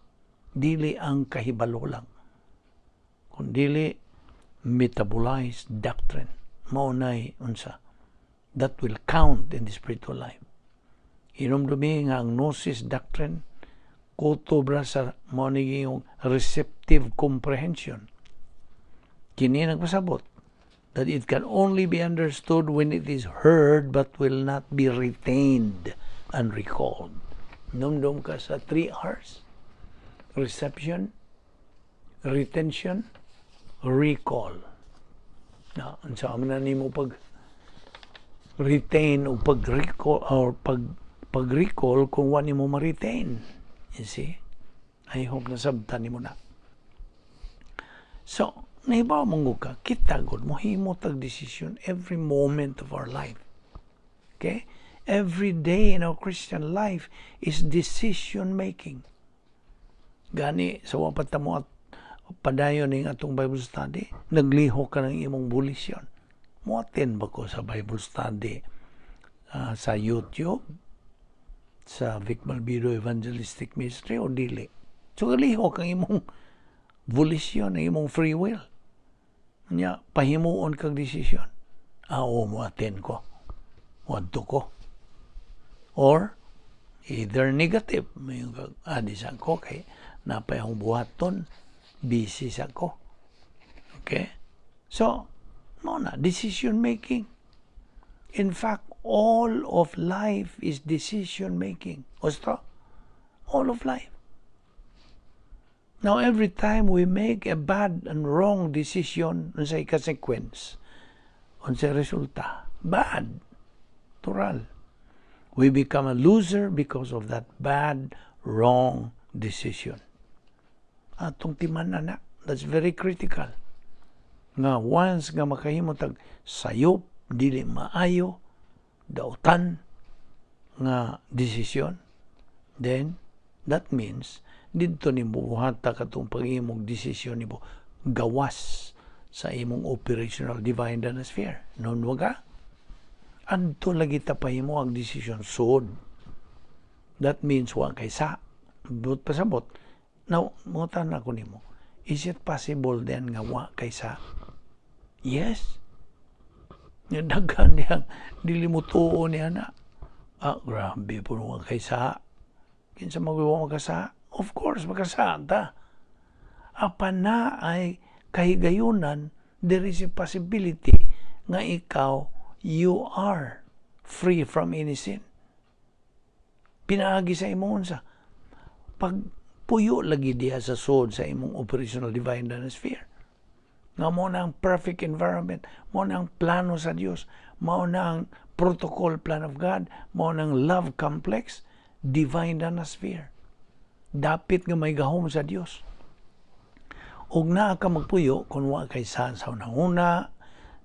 Dili ang kahibalo lang, kundili metabolized doctrine. Maunay unsa that will count in the spiritual life. Hinumdumi nga ang gnosis doctrine kutobra sa maunay yung receptive comprehension. Kini nagpasabot that it can only be understood when it is heard but will not be retained and recalled. Numdum ka sa 3 R's. Reception, retention, recall. Na unsa man nimo pag retain o pag-recall or pag-recall kung wa nimo ma-retain. You see? I hope na sabtan nimo na. So, Nahibaw mong ka, kita god mohimo tag decision every moment of our life. Okay? Every day in our Christian life is decision making. Gani sa wapat mo at padayon ning atong Bible study, nagliho ka ng imong bulisyon. Mo-attend ba ko sa Bible study sa YouTube, sa Balbido Evangelistic Ministry o dili? So galiho kang imong bulisyon, ang imong free will. Nya pahimuon kang desisyon. Oo, mo-attend ko. Wadto ko. Or either negative, may adisan ko kay napay akong buhaton, busy sa ko. Okay? So, no na, decision making. In fact, all of life is decision making. Osto? All of life. Now, every time we make a bad and wrong decision, unsay consequence, unsay resulta, bad, tural. We become a loser because of that bad, wrong decision. Atong timan na. That's very critical. Nga once nga makahimo tag sayop, dili maayo, dautan nga decision, then that means didto ni buhata katong pag-imong decision nimo gawas sa imong operational divine dynasty. Non waga? Adto lagi ta pahimo ang decision sud. That means wa kay sa but pasabot. Now, mutan ako nimo. Is it possible then nga wa kay sa? Yes. Nga daghan niyang dili mo tuo niya na. Grabe po wa kay sa. Kinsa magwa magasa? Of course magasa ta. Apan na ay kahigayunan, there is a possibility nga ikaw you are free from any sin. Pinaagi sa imong sa pag puyo lagi diha sa sod sa imong operational divine dynasty. Nga mo na ang perfect environment, mo na ang plano sa Dios, mo na ang protocol plan of God, mo na ang love complex, divine dynasty. Dapit nga may gahom sa Dios. Ug naa ka magpuyo kung wa kay sa una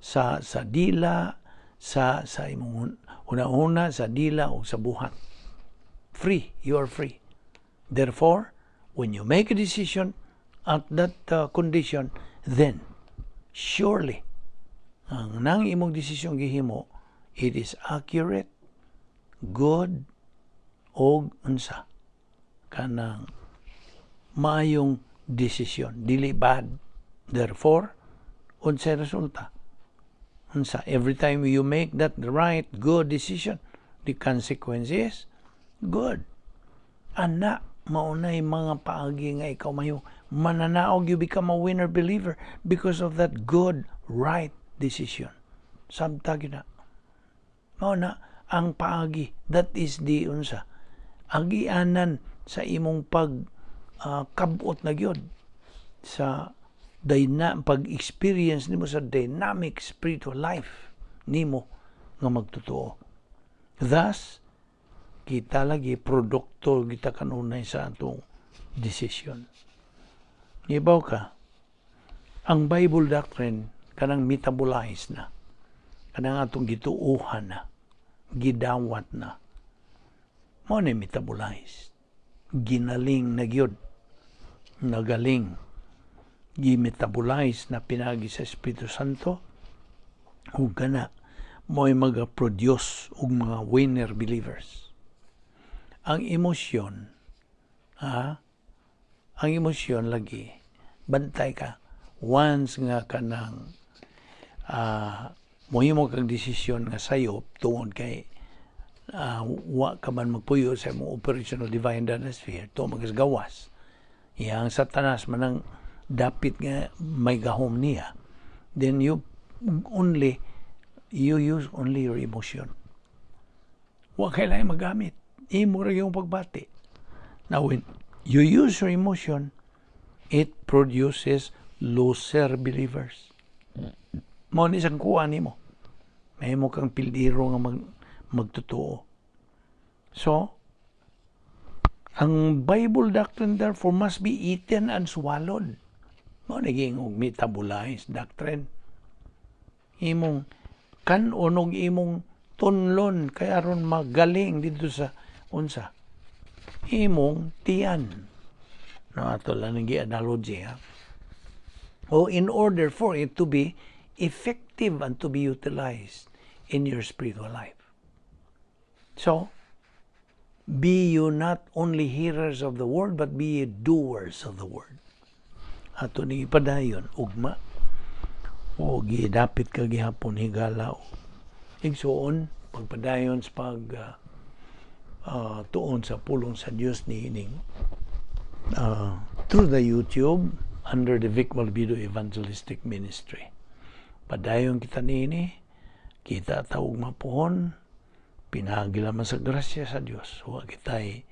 sa dila, sa imong una sa dila o sa buhat. Free, you are free. Therefore, when you make a decision at that condition, then surely ang nang imong desisyon gihimo, it is accurate, good, og unsa kanang maayong desisyon, dili bad. Therefore, unsa resulta? Unsa every time you make that right, good decision, the consequence is good. Ana maunay mga paagi nga ikaw mayo mananaog, you become a winner believer because of that good, right decision. Sabtag na. Mauna ang paagi, that is the unsa agianan sa imong pag kabot na gyud sa pag-experience nimo sa dynamic spiritual life nimo nga magtotoo. Thus, kita lagi produkto kita kanunay sa atong decision. Ibaw ka, ang Bible doctrine kanang metabolize na, kanang atong gituuhan na, gidawat na, mo na metabolize. Ginaling na gyud, nagaling, gi-metabolize na pinagi sa Espiritu Santo, ug kana mo'y mag-produce og mga winner believers. Ang emosyon, ang emosyon lagi, bantay ka, once nga kanang mohimo kang desisyon nga sayop tungod kay wa ka man magpuyo sa imong operational divine dynasty, to magasgawas. Yang Satanas manang dapit nga may gahom niya, then you use only your emotion. Wa kailangan magamit. Imo ra yung pagbati. Now, when you use your emotion, it produces loser believers. Mao ni sang kuha nimo. May mo kang pildiro nga magtotoo. So, ang Bible doctrine therefore must be eaten and swallowed. Mo naging og metabolize doctrine. Imong kanon og imong tunlon kay aron magaling dito sa unsa. Imong tiyan. No, ato lang nang gi-analogy ha. In order for it to be effective and to be utilized in your spiritual life. So, be you not only hearers of the word, but be ye doers of the word. Ato ni ipadayon, ugma. O gidapit ka gihapon higala. Igsuon, pagpadayon sa tuon sa pulong sa Dios ni ining through the YouTube under the Balbido Evangelistic Ministry. Padayon kita nini, kita taog mapuhon, pinagilaman sa grasya sa Dios. Huwag kita'y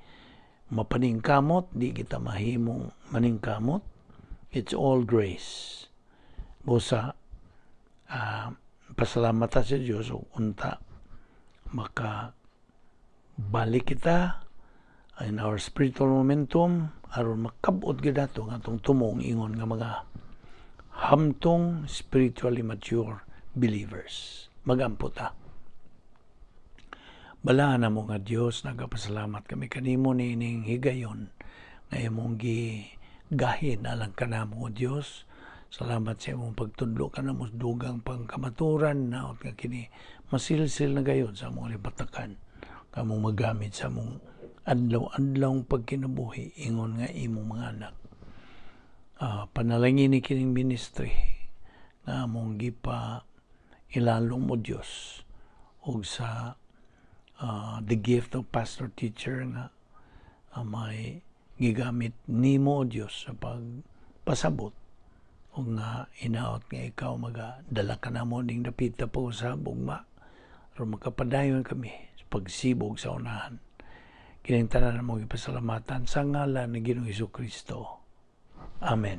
mapaningkamot, di kita mahimong maningkamot. It's all grace. Busa, pasalamatan sa Dios o unta makabalik kita in our spiritual momentum aron makabot gid ato nga atong tumong ingon nga mga hamtong spiritually mature believers. Magampo ta. Balaan na mo nga Dios, nagapasalamat kami kanimo nining higayon nga imong gigahin alang kanamo Dios. Salamat sa imong pagtudlo kanamo dugang pangkamaturan naot nga kini masilsil na gayon sa among libatakan. Kamong magamit sa among adlaw-adlaw pagkinabuhi ingon nga imong mga anak. Panalangin ni kining ministry nga among gipa ilalong mo Dios ug sa the gift of pastor teacher nga may gigamit nimo Dios sa pagpasabot ug nga inaot nga ikaw magadala ka namo ning dapita po sa bugma aron makapadayon kami sa pagsibog sa unahan. Kining tanan mo ipasalamatan sa ngalan ni Ginoong Hesukristo. Amen.